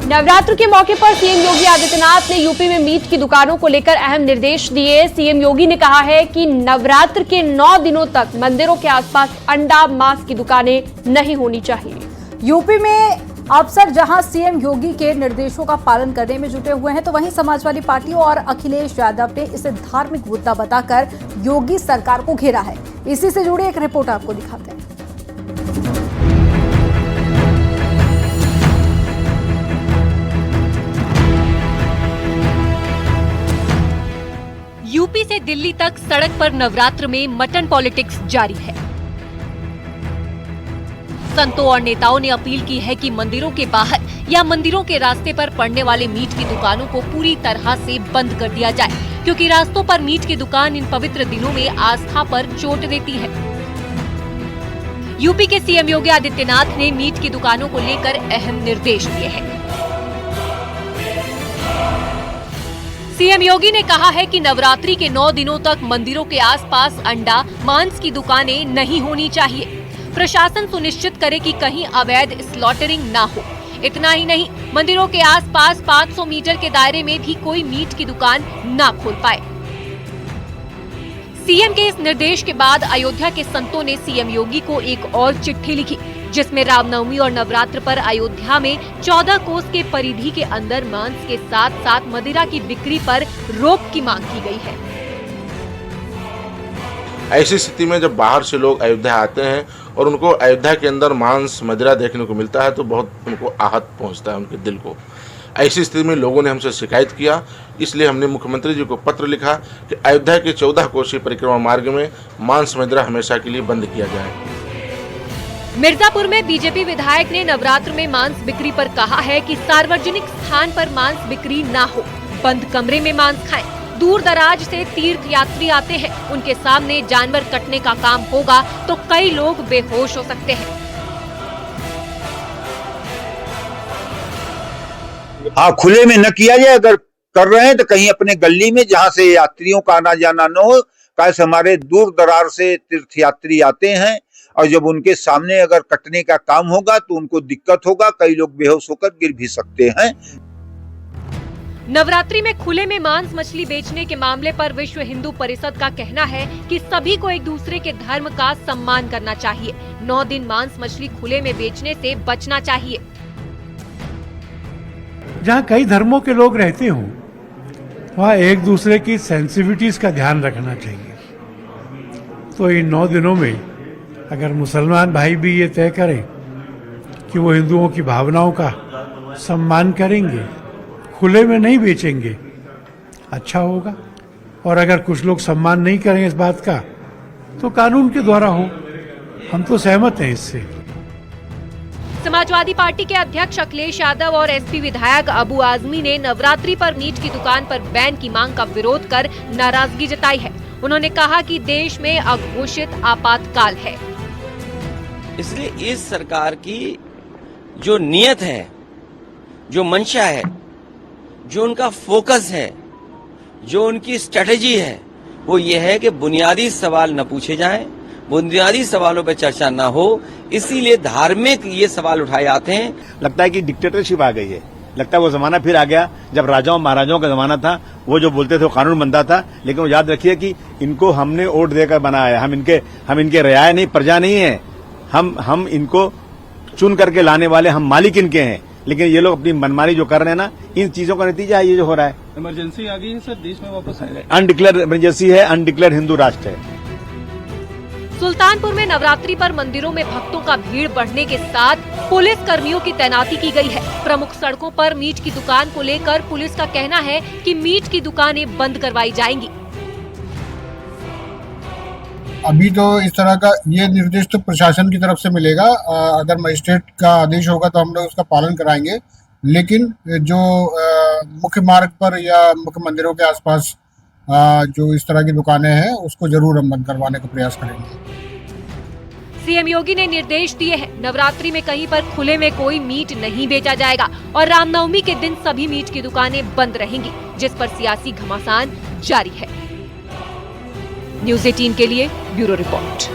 नवरात्र के मौके पर सीएम योगी आदित्यनाथ ने यूपी में मीट की दुकानों को लेकर अहम निर्देश दिए। सीएम योगी ने कहा है कि नवरात्र के 9 दिनों तक मंदिरों के आसपास अंडा मांस की दुकानें नहीं होनी चाहिए। यूपी में अफसर जहां सीएम योगी के निर्देशों का पालन करने में जुटे हुए हैं, तो वहीं समाजवादी पार्टी और अखिलेश यादव ने इसे धार्मिक मुद्दा बताकर योगी सरकार को घेरा है। इसी से जुड़ी एक रिपोर्ट आपको दिखाते हैं। यूपी से दिल्ली तक सड़क पर नवरात्र में मटन पॉलिटिक्स जारी है। संतों और नेताओं ने अपील की है कि मंदिरों के बाहर या मंदिरों के रास्ते पर पड़ने वाले मीट की दुकानों को पूरी तरह से बंद कर दिया जाए, क्योंकि रास्तों पर मीट की दुकान इन पवित्र दिनों में आस्था पर चोट देती है। यूपी के सीएम योगी आदित्यनाथ ने मीट की दुकानों को लेकर अहम निर्देश दिए हैं। सीएम योगी ने कहा है कि नवरात्रि के 9 दिनों तक मंदिरों के आसपास अंडा मांस की दुकानें नहीं होनी चाहिए। प्रशासन सुनिश्चित करे कि कहीं अवैध स्लॉटरिंग ना हो। इतना ही नहीं, मंदिरों के आसपास 500 मीटर के दायरे में भी कोई मीट की दुकान ना खोल पाए। सीएम के इस निर्देश के बाद अयोध्या के संतों ने सीएम योगी को एक और चिट्ठी लिखी, जिसमें रामनवमी और नवरात्र पर अयोध्या में 14 कोस के परिधि के अंदर मांस के साथ साथ मदिरा की बिक्री पर रोक की मांग की गई है। ऐसी स्थिति में जब बाहर से लोग अयोध्या आते हैं और उनको अयोध्या के अंदर मांस मदिरा देखने को मिलता है तो बहुत उनको आहत पहुंचता है, उनके दिल को। ऐसी स्थिति में लोगों ने हमसे शिकायत किया, इसलिए हमने मुख्यमंत्री जी को पत्र लिखा कि अयोध्या के 14 कोसी परिक्रमा मार्ग में मांस मदिरा हमेशा के लिए बंद किया जाए। मिर्जापुर में बीजेपी विधायक ने नवरात्र में मांस बिक्री पर कहा है कि सार्वजनिक स्थान पर मांस बिक्री ना हो, बंद कमरे में मांस खाएं। दूर दराज से तीर्थ यात्री आते हैं, उनके सामने जानवर कटने का काम होगा तो कई लोग बेहोश हो सकते हैं। हाँ, खुले में न किया जाए। अगर कर रहे हैं तो कहीं अपने गली में, जहाँ से यात्रियों का आना जाना न हो। कैसे हमारे दूर दराज से तीर्थ यात्री आते हैं और जब उनके सामने अगर कटने का काम होगा तो उनको दिक्कत होगा, कई लोग बेहोश होकर गिर भी सकते हैं। नवरात्रि में खुले में मांस मछली बेचने के मामले पर विश्व हिंदू परिषद का कहना है कि सभी को एक दूसरे के धर्म का सम्मान करना चाहिए। 9 दिन मांस मछली खुले में बेचने से बचना चाहिए। जहाँ कई धर्मों के लोग रहते हों, वहाँ एक दूसरे की सेंसिटिविटीज का ध्यान रखना चाहिए। तो इन 9 दिनों में अगर मुसलमान भाई भी ये तय करें कि वो हिंदुओं की भावनाओं का सम्मान करेंगे, खुले में नहीं बेचेंगे, अच्छा होगा। और अगर कुछ लोग सम्मान नहीं करें इस बात का तो कानून के द्वारा हो। हम तो सहमत हैं इससे। समाजवादी पार्टी के अध्यक्ष अखिलेश यादव और एसपी विधायक अबू आजमी ने नवरात्रि पर मीट की दुकान पर बैन की मांग का विरोध कर नाराजगी जताई है। उन्होंने कहा कि देश में अघोषित आपातकाल है, इसलिए इस सरकार की जो नीयत है, जो मंशा है, जो उनका फोकस है, जो उनकी स्ट्रेटेजी है, वो ये है कि बुनियादी सवाल न पूछे जाएं, बुनियादी सवालों पर चर्चा न हो। इसीलिए धार्मिक ये सवाल उठाए जाते हैं। लगता है कि डिक्टेटरशिप आ गई है। लगता है वो जमाना फिर आ गया जब राजाओं महाराजाओं का जमाना था। वो जो बोलते थे वो कानून बनता था। लेकिन वो याद रखिए कि इनको हमने वोट देकर बनाया है। हम इनके रियाया नहीं, प्रजा नहीं है। हम इनको चुन करके लाने वाले, हम मालिक इनके हैं। लेकिन ये लोग अपनी मनमानी जो कर रहे हैं ना, इन चीजों का नतीजा है ये जो हो रहा है। इमरजेंसी आ गई है सर, देश में वापस अनडिक्लेयर इमरजेंसी है, अनडिक्लेयर हिंदू राष्ट्र है। सुल्तानपुर में नवरात्रि पर मंदिरों में भक्तों का भीड़ बढ़ने के साथ पुलिस कर्मियों की तैनाती की गई है। प्रमुख सड़कों पर मीट की दुकान को लेकर पुलिस का कहना है कि मीट की दुकानें बंद करवाई जाएंगी। अभी तो इस तरह का ये निर्देश तो प्रशासन की तरफ से मिलेगा। अगर मजिस्ट्रेट का आदेश होगा तो हम लोग उसका पालन कराएंगे। लेकिन जो मुख्य मार्ग पर या मुख्य मंदिरों के आसपास जो इस तरह की दुकानें हैं उसको जरूर हम बंद करवाने का प्रयास करेंगे। सीएम योगी ने निर्देश दिए हैं, नवरात्रि में कहीं पर खुले में कोई मीट नहीं बेचा जाएगा और रामनवमी के दिन सभी मीट की दुकानें बंद रहेंगी, जिस पर सियासी घमासान जारी है। न्यूज़ 18 के लिए ब्यूरो रिपोर्ट।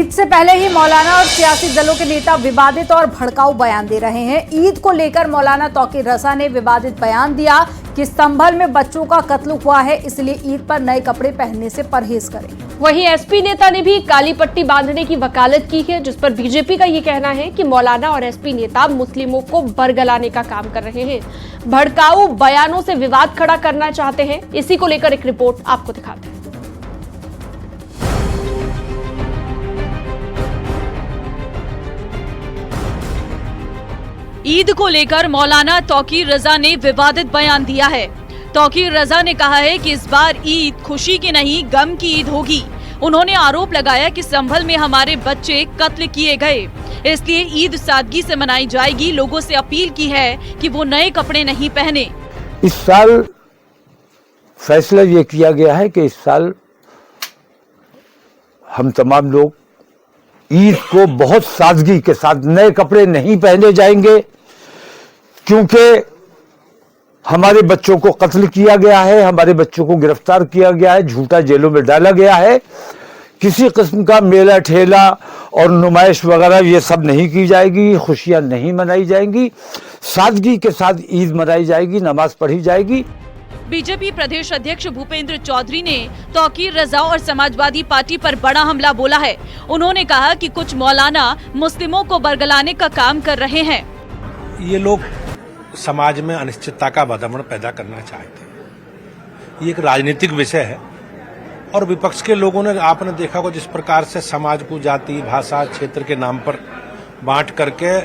ईद से पहले ही मौलाना और सियासी दलों के नेता विवादित और भड़काऊ बयान दे रहे हैं। ईद को लेकर मौलाना तौकीर रजा ने विवादित बयान दिया कि संभल में बच्चों का कत्ल हुआ है, इसलिए ईद पर नए कपड़े पहनने से परहेज करें। वहीं एसपी नेता ने भी काली पट्टी बांधने की वकालत की है, जिस पर बीजेपी का ये कहना है कि मौलाना और एसपी नेता मुस्लिमों को बरगलाने का काम कर रहे हैं, भड़काऊ बयानों से विवाद खड़ा करना चाहते हैं। इसी को लेकर एक रिपोर्ट आपको दिखाते हैं। ईद को लेकर मौलाना तौकीर रजा ने विवादित बयान दिया है। तौकीर रजा ने कहा है कि इस बार ईद खुशी की नहीं गम की ईद होगी। उन्होंने आरोप लगाया कि संभल में हमारे बच्चे कत्ल किए गए, इसलिए ईद सादगी से मनाई जाएगी। लोगों से अपील की है कि वो नए कपड़े नहीं पहने। इस साल फैसला ये किया गया है कि इस साल हम तमाम लोग ईद को बहुत सादगी के साथ नए कपड़े नहीं पहने जाएंगे, क्योंकि हमारे बच्चों को कत्ल किया गया है, हमारे बच्चों को गिरफ्तार किया गया है, झूठा जेलों में डाला गया है। किसी किस्म का मेला ठेला और नुमाइश वगैरह ये सब नहीं की जाएगी, खुशियां नहीं मनाई जाएंगी, सादगी के साथ ईद मनाई जाएगी, नमाज पढ़ी जाएगी। बीजेपी प्रदेश अध्यक्ष भूपेंद्र चौधरी ने तौकीर रजा और समाजवादी पार्टी पर बड़ा हमला बोला है। उन्होंने कहा कि कुछ मौलाना मुस्लिमों को बरगलाने का काम कर रहे हैं। ये लोग समाज में अनिश्चितता का वातावरण पैदा करना चाहते हैं। ये एक राजनीतिक विषय है और विपक्ष के लोगों ने, आपने देखा होगा जिस प्रकार से समाज को जाति, भाषा, क्षेत्र के नाम पर बांट करके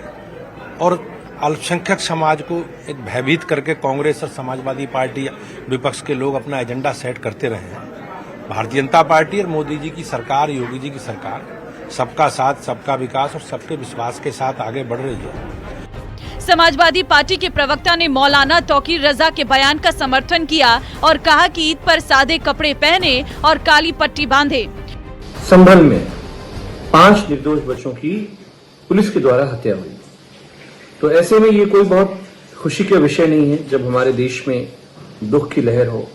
और अल्पसंख्यक समाज को एक भयभीत करके कांग्रेस और समाजवादी पार्टी, विपक्ष के लोग अपना एजेंडा सेट करते रहे हैं। भारतीय जनता पार्टी और मोदी जी की सरकार, योगी जी की सरकार सबका साथ, सबका विकास और सबके विश्वास के साथ आगे बढ़ रही है। समाजवादी पार्टी के प्रवक्ता ने मौलाना तौकीर रजा के बयान का समर्थन किया और कहा कि ईद पर सादे कपड़े पहने और काली पट्टी बांधे। संभल में 5 निर्दोष बच्चों की पुलिस के द्वारा हत्या हुई, तो ऐसे में ये कोई बहुत खुशी का विषय नहीं है जब हमारे देश में दुख की लहर हो।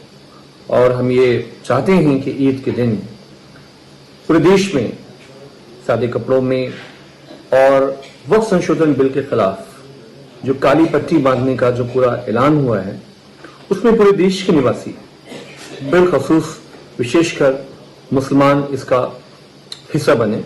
और हम ये चाहते हैं कि ईद के दिन पूरे देश में सादे कपड़ों में और वक्फ संशोधन बिल के खिलाफ जो काली पट्टी बांधने का जो पूरा ऐलान हुआ है, उसमें पूरे देश के निवासी, बिलखसूस विशेषकर मुसलमान, इसका हिस्सा बने।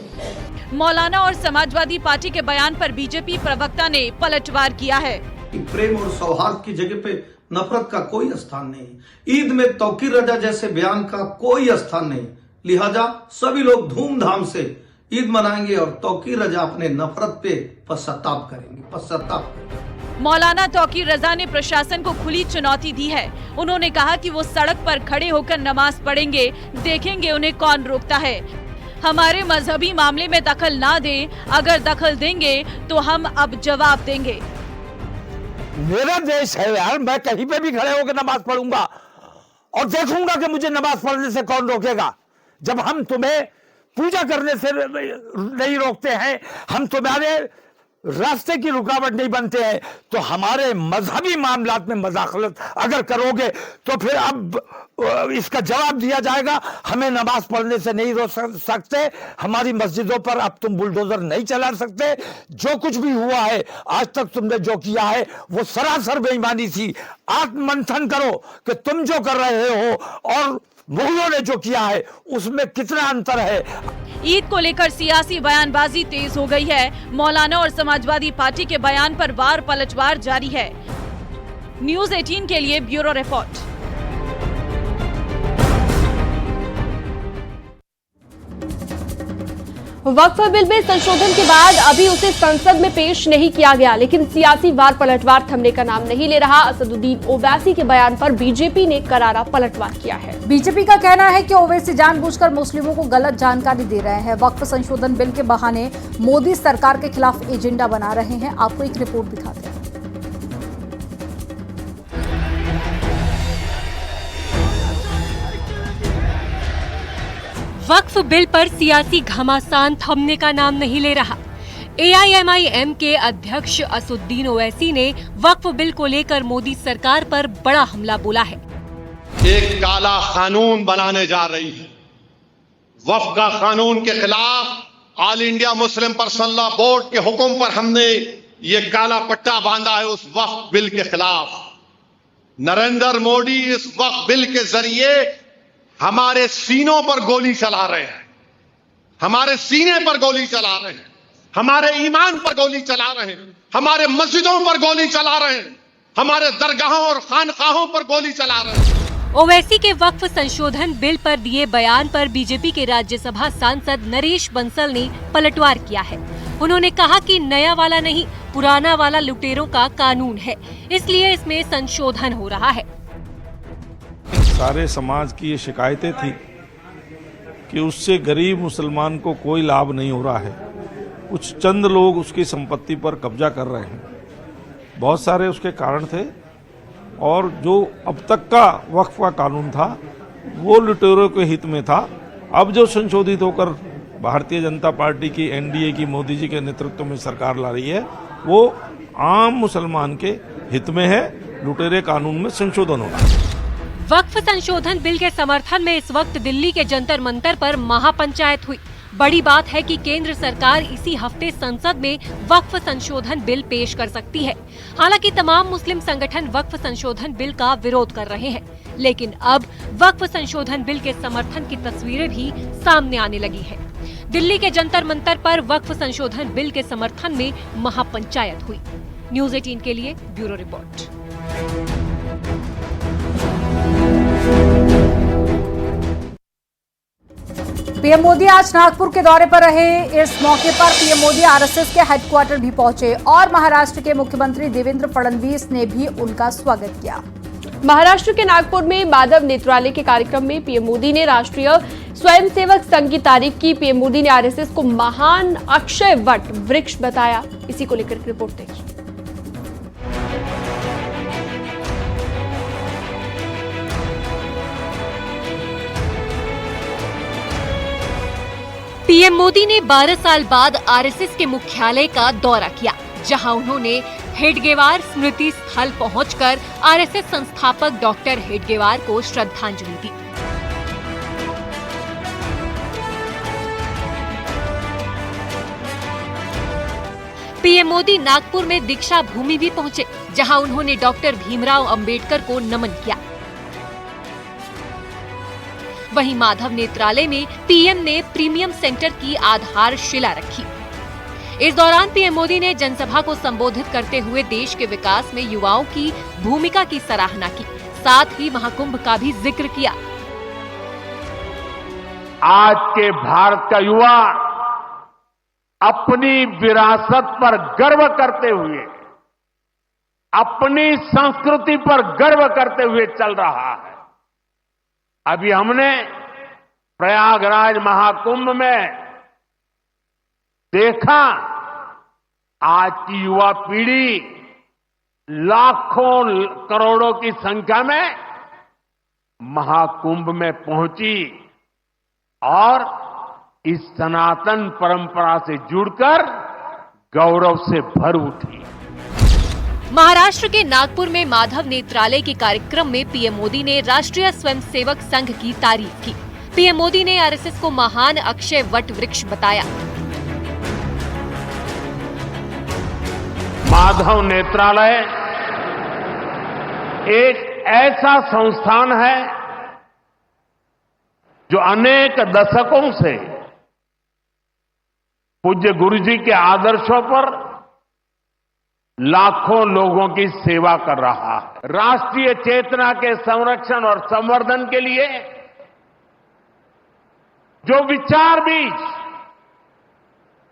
मौलाना और समाजवादी पार्टी के बयान पर बीजेपी प्रवक्ता ने पलटवार किया है। प्रेम और सौहार्द की जगह पे नफरत का कोई स्थान नहीं। ईद में तौकीर रजा जैसे बयान का कोई स्थान नहीं। लिहाजा सभी लोग धूमधाम से ईद मनाएंगे और तौकीर रजा अपने नफरत पे पश्चाताप करेंगे। मौलाना तौकीर रजा ने प्रशासन को खुली चुनौती दी है। उन्होंने कहा कि वो सड़क पर खड़े होकर नमाज पढ़ेंगे, देखेंगे उन्हें कौन रोकता है। हमारे मजहबी मामले में दखल ना दें, अगर दखल देंगे तो हम अब जवाब देंगे। मेरा देश है यार, मैं कहीं पे भी खड़े होकर नमाज पढ़ूंगा और देखूंगा कि मुझे नमाज पढ़ने से कौन रोकेगा। जब हम तुम्हें पूजा करने से नहीं रोकते हैं, हम तुम्हारे रास्ते की रुकावट नहीं बनते हैं, तो हमारे मजहबी मामलात में मदाखलत अगर करोगे तो फिर अब इसका जवाब दिया जाएगा। हमें नमाज पढ़ने से नहीं रोक सकते, हमारी मस्जिदों पर अब तुम बुलडोजर नहीं चला सकते। जो कुछ भी हुआ है आज तक तुमने जो किया है वो सरासर बेईमानी थी। आत्ममंथन करो कि तुम जो कर रहे हो और मुगलों ने जो किया है उसमें कितना अंतर है। ईद को लेकर सियासी बयानबाजी तेज हो गई है। मौलाना और समाजवादी पार्टी के बयान पर वार पलटवार जारी है। न्यूज़ 18 के लिए ब्यूरो रिपोर्ट। वक्फ बिल में संशोधन के बाद अभी उसे संसद में पेश नहीं किया गया, लेकिन सियासी वार पलटवार थमने का नाम नहीं ले रहा। असदुद्दीन ओवैसी के बयान पर बीजेपी ने करारा पलटवार किया है। बीजेपी का कहना है कि ओवैसी जानबूझकर मुस्लिमों को गलत जानकारी दे रहे हैं। वक्फ संशोधन बिल के बहाने मोदी सरकार के खिलाफ एजेंडा बना रहे हैं। आपको एक रिपोर्ट दिखाते हैं। वक्फ बिल पर सियासी घमासान थमने का नाम नहीं ले रहा। AIMIM के अध्यक्ष असदुद्दीन ओवैसी ने वक्फ बिल को लेकर मोदी सरकार पर बड़ा हमला बोला है। एक काला कानून बनाने जा रही है। वक्फ का कानून के खिलाफ all India Muslim personal law board के हुक्म पर हमने ये काला पट्टा बांधा है उस वक्फ बिल के खिलाफ। नरेंद्र मोदी इस वक्फ बिल के जरिए हमारे सीनों पर गोली चला रहे हैं, हमारे सीने पर गोली चला रहे हैं, हमारे ईमान पर गोली चला रहे हैं, हमारे मस्जिदों पर गोली चला रहे हैं, हमारे दरगाहों और खानकाहों पर गोली चला रहे हैं। ओवैसी के वक्फ संशोधन बिल पर दिए बयान पर बीजेपी के राज्यसभा सांसद नरेश बंसल ने पलटवार किया है। उन्होंने कहा कि नया वाला नहीं, पुराना वाला लुटेरों का कानून है, इसलिए इसमें संशोधन हो रहा है। सारे समाज की ये शिकायतें थी कि उससे गरीब मुसलमान को कोई लाभ नहीं हो रहा है, कुछ चंद लोग उसकी संपत्ति पर कब्जा कर रहे हैं। बहुत सारे उसके कारण थे और जो अब तक का वक्फ का कानून था वो लुटेरों के हित में था। अब जो संशोधित होकर भारतीय जनता पार्टी की एनडीए की मोदी जी के नेतृत्व में सरकार ला रही है वो आम मुसलमान के हित में है। लुटेरे कानून में संशोधन होगा। वक्फ संशोधन बिल के समर्थन में इस वक्त दिल्ली के जंतर मंतर पर महापंचायत हुई। बड़ी बात है कि केंद्र सरकार इसी हफ्ते संसद में वक्फ संशोधन बिल पेश कर सकती है। हालांकि तमाम मुस्लिम संगठन वक्फ संशोधन बिल का विरोध कर रहे हैं, लेकिन अब वक्फ संशोधन बिल के समर्थन की तस्वीरें भी सामने आने लगी है। दिल्ली के जंतर मंतर पर वक्फ संशोधन बिल के समर्थन में महापंचायत हुई। न्यूज़ 18 के लिए ब्यूरो रिपोर्ट। पीएम मोदी आज नागपुर के दौरे पर रहे। इस मौके पर पीएम मोदी आरएसएस के हेडक्वार्टर भी पहुंचे और महाराष्ट्र के मुख्यमंत्री देवेंद्र फडणवीस ने भी उनका स्वागत किया। महाराष्ट्र के नागपुर में माधव नेत्रालय के कार्यक्रम में पीएम मोदी ने राष्ट्रीय स्वयंसेवक संघ की तारीफ की। पीएम मोदी ने आरएसएस को महान अक्षय वट वृक्ष बताया। इसी को लेकर रिपोर्ट देखिए। पीएम मोदी ने 12 साल बाद आरएसएस के मुख्यालय का दौरा किया, जहां उन्होंने हेडगेवार स्मृति स्थल पहुंचकर आरएसएस संस्थापक डॉक्टर हेडगेवार को श्रद्धांजलि दी। पीएम मोदी नागपुर में दीक्षा भूमि भी पहुंचे, जहां उन्होंने डॉक्टर भीमराव अंबेडकर को नमन किया। वहीं माधव नेत्रालय में पीएम ने प्रीमियम सेंटर की आधारशिला रखी। इस दौरान पीएम मोदी ने जनसभा को संबोधित करते हुए देश के विकास में युवाओं की भूमिका की सराहना की, साथ ही महाकुंभ का भी जिक्र किया। आज के भारत का युवा अपनी विरासत पर गर्व करते हुए, अपनी संस्कृति पर गर्व करते हुए चल रहा है। अभी हमने प्रयागराज महाकुंभ में देखा, आज की युवा पीढ़ी लाखों करोड़ों की संख्या में महाकुंभ में पहुंची और इस सनातन परंपरा से जुड़कर गौरव से भर उठी। महाराष्ट्र के नागपुर में माधव नेत्रालय के कार्यक्रम में पीएम मोदी ने राष्ट्रीय स्वयंसेवक संघ की तारीफ की। पीएम मोदी ने आरएसएस को महान अक्षय वट वृक्ष बताया। माधव नेत्रालय एक ऐसा संस्थान है जो अनेक दशकों से पूज्य गुरु जी के आदर्शों पर लाखों लोगों की सेवा कर रहा है। राष्ट्रीय चेतना के संरक्षण और संवर्धन के लिए जो विचार बीज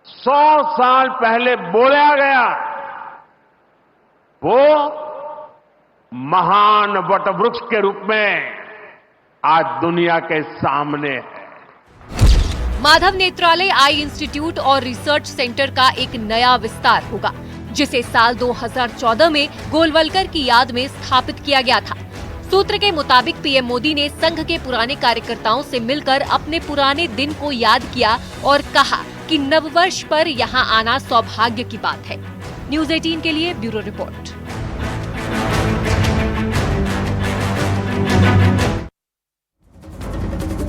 100 साल पहले बोला गया, वो महान वटवृक्ष के रूप में आज दुनिया के सामने है। माधव नेत्रालय आई इंस्टीट्यूट और रिसर्च सेंटर का एक नया विस्तार होगा, जिसे साल 2014 में गोलवलकर की याद में स्थापित किया गया था। सूत्र के मुताबिक पीएम मोदी ने संघ के पुराने कार्यकर्ताओं से मिलकर अपने पुराने दिन को याद किया और कहा कि नववर्ष पर यहां आना सौभाग्य की बात है। न्यूज़ 18 के लिए ब्यूरो रिपोर्ट।